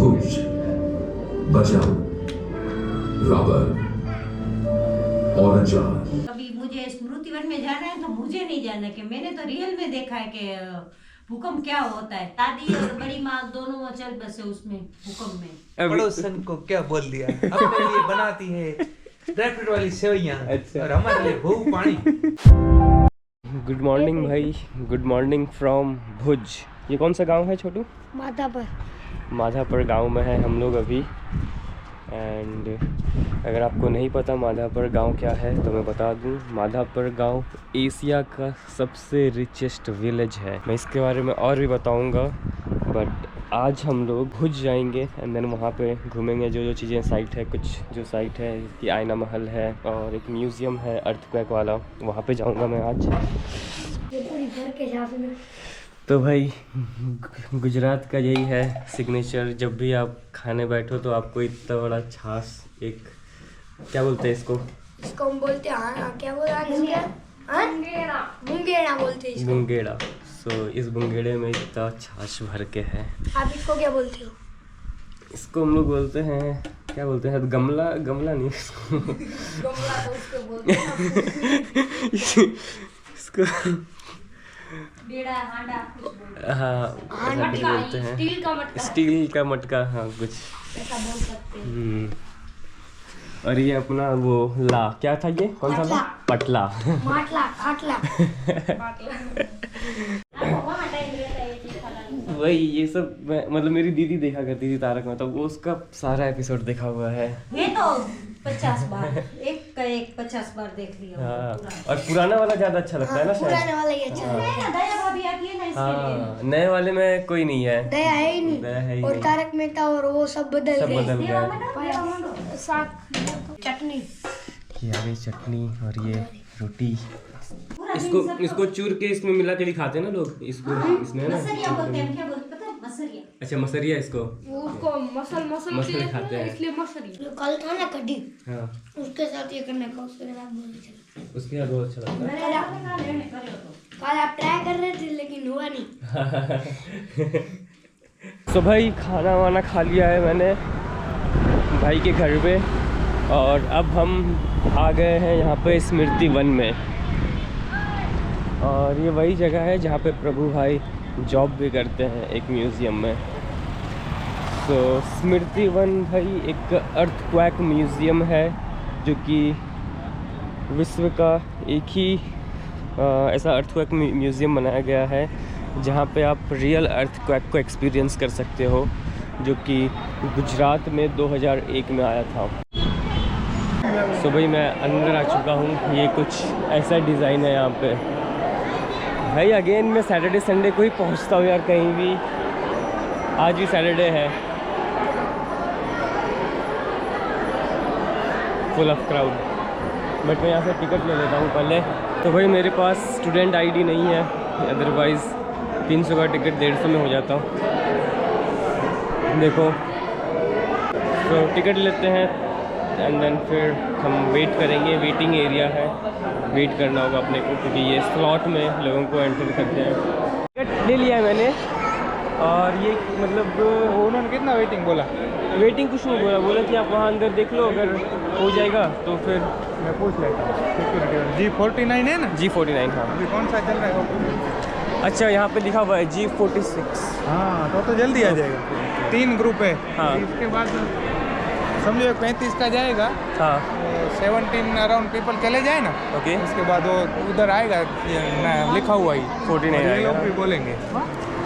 भुज बचाओ rubber orange. अभी मुझे स्मृति वन में जाना है तो मुझे नहीं जाना कि मैंने तो रियल में देखा है कि भूकंप क्या होता है। दादी और बड़ी माँ दोनों चल बसे उसमें भूकंप में। पड़ोसन को क्या बोल दिया, अपने लिए बनाती है ड्राईफ्रूट वाली सेवइयां और हमारे लिए भूख पानी। गुड मॉर्निंग भाई, गुड मॉर्निंग फ्रॉम भुज। ये कौन सा गांव है छोटू? माधापर गांव में है हम लोग अभी। एंड अगर आपको नहीं पता माधापर गांव क्या है तो मैं बता दूं, माधापर गांव एशिया का सबसे रिचेस्ट विलेज है। मैं इसके बारे में और भी बताऊंगा, बट आज हम लोग भुज जाएंगे एंड देन वहाँ पे घूमेंगे जो जो चीज़ें साइट है। कुछ जो साइट है कि आईना महल है और एक म्यूज़ियम है अर्थक्वेक वाला, वहाँ पे जाऊँगा मैं आज। तो भाई गुजरात का यही है सिग्नेचर, जब भी आप खाने बैठो तो आपको इतना बड़ा छाछ, एक क्या बोलते हैं इसको हम बोलते हैं क्या बुंगेड़ा बोलते हैं। बुंगेड़ा। सो इस बुंगेड़े में इतना छाछ भर के है। आप इसको क्या बोलते हो? इसको हम लोग बोलते हैं, क्या बोलते हैं, गमला। गमला नहीं इसको गमला तो उसको बोलते हैं। इसको बेड़ा हांडा हाँ मटका, बोलते हैं, स्टील का मटका। स्टील का मटका, हाँ कुछ ऐसा बोल सकते हैं। और ये अपना वो ला, क्या था ये, कौन सा ला? पटला। माटला काटला। वही ये सब मतलब मेरी दीदी देखा करती थी तारक मेहता, वो उसका सारा एपिसोड देखा हुआ है। ये तो 50 बार एक का एक 50 बार देख लिया। हाँ, और पुराना वाला ज्यादा अच्छा लगता है ना शायद। पुराने वाला ही अच्छा है। दया भाभी आती है ना इसके लिए। हाँ, नए वाले में कोई नहीं है, दया है ही नहीं। दया है ही और नहीं। तारक मेहता और वो सब बदल सब गए। बदल गया। साग चटनी, ये आ गई चटनी और ये रोटी। इसको चूर के इसमें मिला के भी खाते हैं ना लोग, इसको इसमें ना मसरिया बोलते हैं, क्या बोलते पता है? मसरिया। अच्छा मसरिया, इसको उसको मसल खाते हैं। इसलिए मसरी। जो कल था ना कढ़ी, हाँ उसके साथ ये करने का, उसके साथ बहुत अच्छा लगता उसके बाद बहुत अच्छा लगता है। है। कल आप ट्राई कर रहे थे लेकिन हुआ नहीं। तो भाई खाना वाना खा लिया है मैंने भाई के घर पे, और अब हम आ गए हैं यहाँ पे स्मृति वन में। और ये वही जगह है जहाँ पे प्रभु भाई जॉब भी करते हैं, एक म्यूज़ियम में। तो स्मृति वन भाई एक अर्थक्वेक म्यूज़ियम है जो कि विश्व का एक ही ऐसा अर्थक्वेक म्यूज़ियम बनाया गया है जहाँ पे आप रियल अर्थक्वेक को एक्सपीरियंस कर सकते हो, जो कि गुजरात में 2001 में आया था। सो भाई मैं अंदर आ चुका हूँ। ये कुछ ऐसा डिज़ाइन है यहाँ पे भाई। अगेन मैं सैटरडे संडे को ही पहुँचता हूँ यार कहीं भी, आज भी सैटरडे है, फुल ऑफ क्राउड। बट मैं यहाँ से टिकट ले लेता हूँ पहले। तो भाई मेरे पास स्टूडेंट आईडी नहीं है, अदरवाइज़ 300 का टिकट 150 में हो जाता। देखो तो टिकट लेते हैं एंड देन फिर हम वेट करेंगे। वेटिंग एरिया है, वेट करना होगा अपने को, क्योंकि ये स्लॉट में लोगों को एंटर करते हैं। टिकट ले लिया है मैंने, और ये मतलब उन्होंने कितना वेटिंग बोला? वेटिंग कुछ नहीं बोला, बोला कि आप वहाँ अंदर देख लो, अगर हो जाएगा तो फिर मैं पूछ लेता हूँ। G49 है ना? G49 हाँ। अभी कौन सा चल रहा है? अच्छा यहाँ पे लिखा हुआ है G46। हाँ तो जल्दी आ जाएगा। 3 ग्रुप है। हाँ। इसके बाद समझो 35 का जाएगा। हाँ 17 अराउंड पीपल चले जाए ना, ओके। उसके बाद वो उधर आएगा लिखा हुआ ही 49 ये आएगा। लोग भी बोलेंगे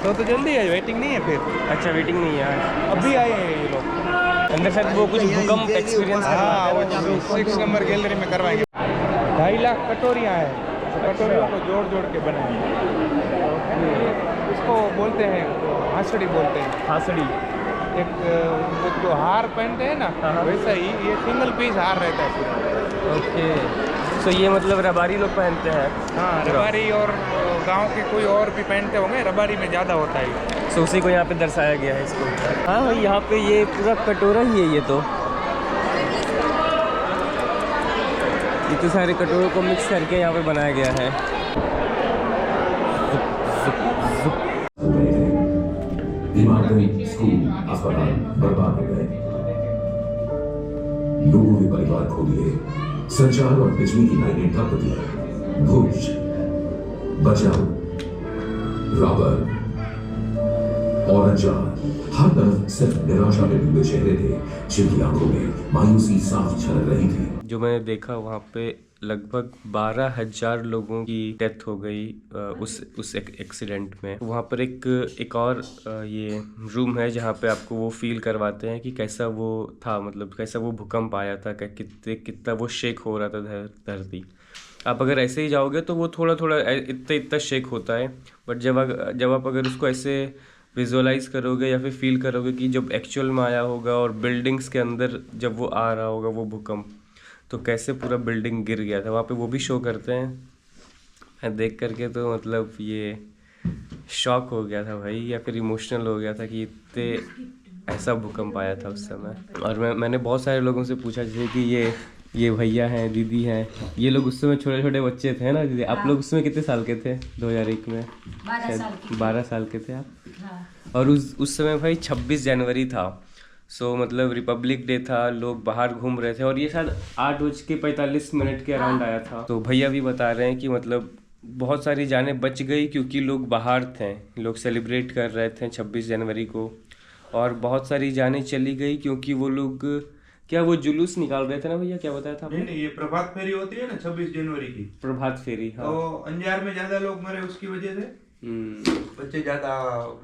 तो जल्दी है, वेटिंग नहीं है फिर। अच्छा वेटिंग नहीं है, अभी आए हैं ये लोग अंदर शायद वो कुछ भूकंप एक्सपीरियंस हाँ वो 6 नंबर गैलरी में करवाएंगे। 2.5 लाख कटोरियाँ हैं, तो कटोरियों को जोड़ जोड़ के बनाएंगे। इसको बोलते हैं हांसड़ी बोलते हैं। हांसड़ी। एक जो हार पहनते हैं ना, वैसा ही ये सिंगल पीस हार रहता है पूरा। ओके तो ये मतलब रबारी लोग पहनते हैं। हाँ रबारी, और गांव के कोई और भी पहनते होंगे, रबारी में ज़्यादा होता है। सो उसी को यहाँ पे दर्शाया गया है इसको। हाँ भाई यहाँ पे ये पूरा कटोरा ही है, ये तो सारे कटोरों को मिक्स करके यहाँ पे बनाया गया है। दिमागी स्कूल अस्पताल बर्बाद हो गए। लोगों ने परिवार खो दिए, संचार और बिजली की लाइनें ठप दी। भुज, बचाओ, रॉबर और अंजार, हर तरफ सिर्फ निराशा में डूबे चेहरे थे, जिनकी आंखों में मायूसी साफ झलक रही थी। जो मैंने देखा वहाँ पे लगभग 12,000 लोगों की डेथ हो गई उस एक्सीडेंट में। वहाँ पर एक और ये रूम है जहाँ पे आपको वो फील करवाते हैं कि कैसा वो था, मतलब कैसा वो भूकंप आया था, कितना वो शेक हो रहा था धरती। आप अगर ऐसे ही जाओगे तो वो थोड़ा थोड़ा इतना शेक होता है, बट जब आप अगर उसको ऐसे विजुअलाइज करोगे या फिर फील करोगे कि जब एक्चुअल में आया होगा और बिल्डिंग्स के अंदर जब वो आ रहा होगा वो भूकंप, तो कैसे पूरा बिल्डिंग गिर गया था, वहाँ पे वो भी शो करते हैं। मैं देख करके तो मतलब ये शॉक हो गया था भाई, या फिर इमोशनल हो गया था कि इतने ऐसा भूकंप आया था उस समय। और मैंने बहुत सारे लोगों से पूछा, जैसे कि ये भैया हैं, दीदी हैं, ये लोग उस समय छोटे छोटे बच्चे थे ना दीदी। आप लोग उस समय कितने साल के थे 2001 में? 12 साल के थे आप। हाँ। और उस समय भाई 26 जनवरी था, सो मतलब रिपब्लिक डे था, लोग बाहर घूम रहे थे, और ये शायद 8:45 के अराउंड आया था। तो भैया भी बता रहे हैं कि मतलब बहुत सारी जानें बच गई क्योंकि लोग बाहर थे, लोग सेलिब्रेट कर रहे थे 26 जनवरी को, और बहुत सारी जानें चली गई क्योंकि वो लोग क्या वो जुलूस निकाल रहे थे ना भैया, क्या बताया था आपने? नहीं, ये प्रभात फेरी होती है ना 26 जनवरी की, प्रभात फेरी। हाँ। तो अंजार में ज्यादा लोग मरे उसकी वजह से, बच्चे ज्यादा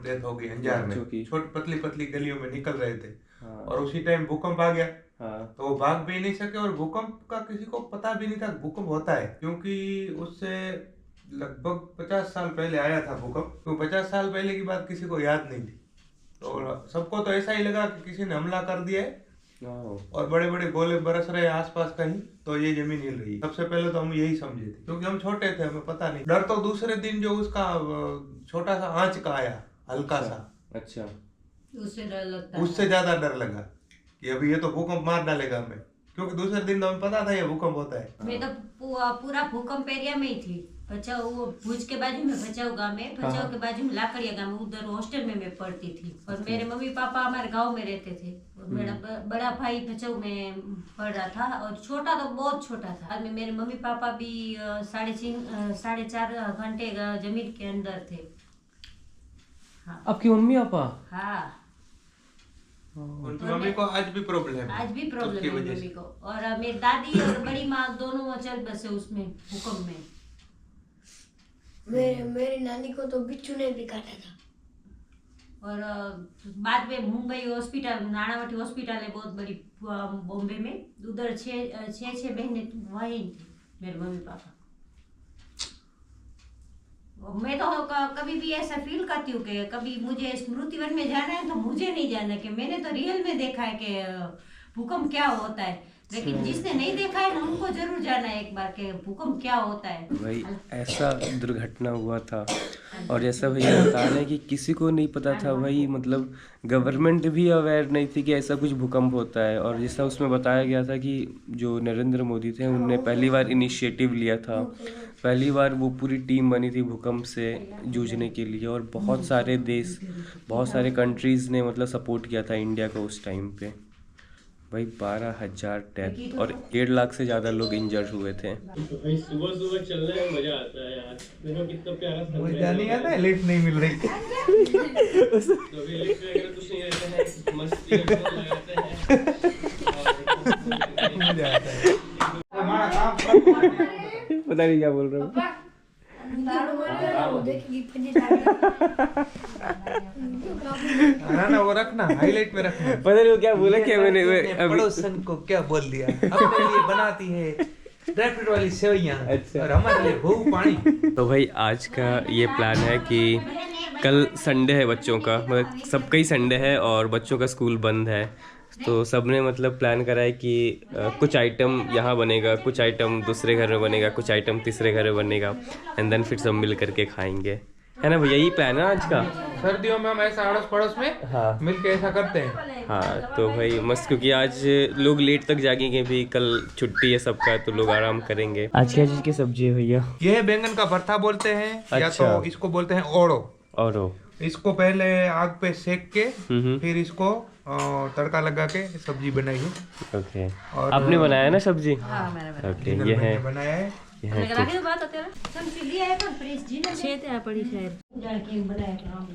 डेथ हो गई अंजार में, छोटी पतली पतली गलियों में निकल रहे थे। हाँ। और उसी टाइम भूकंप आ गया। हाँ। तो वो भाग भी नहीं सके, और भूकंप का किसी को पता भी नहीं था भूकंप होता है, क्योंकि उससे लगभग 50 साल पहले आया था भूकंप। तो 50 साल पहले की बात किसी को याद नहीं थी, तो सबको तो ऐसा ही लगा कि किसी ने हमला कर दिया है और बड़े बड़े गोले बरस रहे आसपास कहीं, तो ये जमीन हिल रही है। सबसे पहले तो हम यही समझे थे, क्योंकि हम छोटे थे, हमें पता नहीं। डर तो दूसरे दिन जो उसका छोटा सा आंच का आया, हल्का सा, अच्छा, उससे ज्यादा डर लगा कि अभी ये तो भूकंप मार डालेगा हमें, क्योंकि दूसरे दिन तो हमें पता था ये भूकंप होता है। मैं तो पूरा भूकंप एरिया में ही थी। भचाऊ, वो भुज के बाजू में भचाऊ गांव में, भचाऊ के बाजू में लाकड़िया गांव में, उधर हॉस्टल में मैं पढ़ती थी। और मेरे मम्मी पापा हमारे गांव में रहते थे, और मेरा बड़ा भाई भचाऊ में पढ़ रहा था, और छोटा तो बहुत छोटा था। बाद में मेरे मम्मी पापा भी 4.5 घंटे जमीन के अंदर थे। हाँ। आपकी मम्मी पापा? हाँ, उनकी मम्मी को आज भी प्रॉब्लम है मम्मी को। और मेरी दादी और बड़ी माँ दोनों चल बसे उसमें भूकंप में। मेरी नानी को तो बिच्छू ने भी काटा था। और बाद में मुंबई हॉस्पिटल, नानावटी हॉस्पिटल है बहुत बड़ी बॉम्बे में, उधर 6 बहनें वहीं थी मेरे मम्मी पापा। मैं तो कभी भी ऐसा फील करती हूँ कि कभी मुझे स्मृति वन में जाना है तो मुझे नहीं जाना, कि मैंने तो रियल में देखा है कि भूकंप क्या होता है, लेकिन जिसने नहीं देखा है ना उनको जरूर जाना है एक बार के भूकंप क्या होता है। भाई ऐसा दुर्घटना हुआ था, और जैसा भैया बता रहे हैं कि किसी को नहीं पता था भाई, मतलब गवर्नमेंट भी अवेयर नहीं थी कि ऐसा कुछ भूकंप होता है। और जैसा उसमें बताया गया था कि जो नरेंद्र मोदी थे उनने पहली बार इनिशिएटिव लिया था, पहली बार वो पूरी टीम बनी थी भूकंप से जूझने के लिए, और बहुत सारे देश, बहुत सारे कंट्रीज़ ने मतलब सपोर्ट किया था इंडिया को उस टाइम पे। भाई 12,000 डेथ और 1.5 लाख से ज़्यादा लोग इंजर्ड हुए थे। सुबह सुबह चलने में मजा आता है यार, देखो कितना प्यारा सा मजा नहीं आता है, लिफ्ट नहीं मिल रही। तो अभी लिफ्ट वगैरह कुछ नहीं रहता है, मस्ती लगाते हैं और मजा आता है। हमारा काम पता नहीं क्या बोल रहा हूँ। ना वो रखना, हाईलाइट में रखना। पता नहीं वो क्या बोला, क्या मैंने पड़ोसन को क्या बोल दिया, अपने लिए बनाती है ड्राई वाली सेवइयां, अच्छा, और हमारे लिए भूख पानी। तो भाई आज का ये प्लान है कि कल संडे है बच्चों का, मतलब सबका ही संडे है और बच्चों का स्कूल बंद है, तो सबने मतलब प्लान करा है कि कुछ आइटम यहाँ बनेगा, कुछ आइटम दूसरे घर में बनेगा, कुछ आइटम तीसरे घर में बनेगा, एंड देन फिर सब मिल करके खाएंगे, है ना भैया? यही प्लान है आज का। सर्दियों में हम ऐसा अड़ोस पड़ोस में हाँ मिलके ऐसा करते हैं। हाँ तो भाई मस्त, क्योंकि आज लोग लेट तक जागेंगे भी, कल छुट्टी है सबका, तो लोग आराम करेंगे। आज क्या चीज़ की सब्जी है भैया? ये है बैंगन का भरता बोलते हैं, या अच्छा। तो इसको बोलते हैं ओड़ो। और इसको पहले आग पे सेक के फिर इसको तड़का लगा के सब्जी बनाई है। ओके, और आपने बनाया ना सब्जी? हाँ मैंने बनाया। ओके, ये है, बनाया है। ये है लगा के बात होती है ना, चमची लिया है पर प्रेस जी ने छेद है पड़ी शायद जाके बनाया काम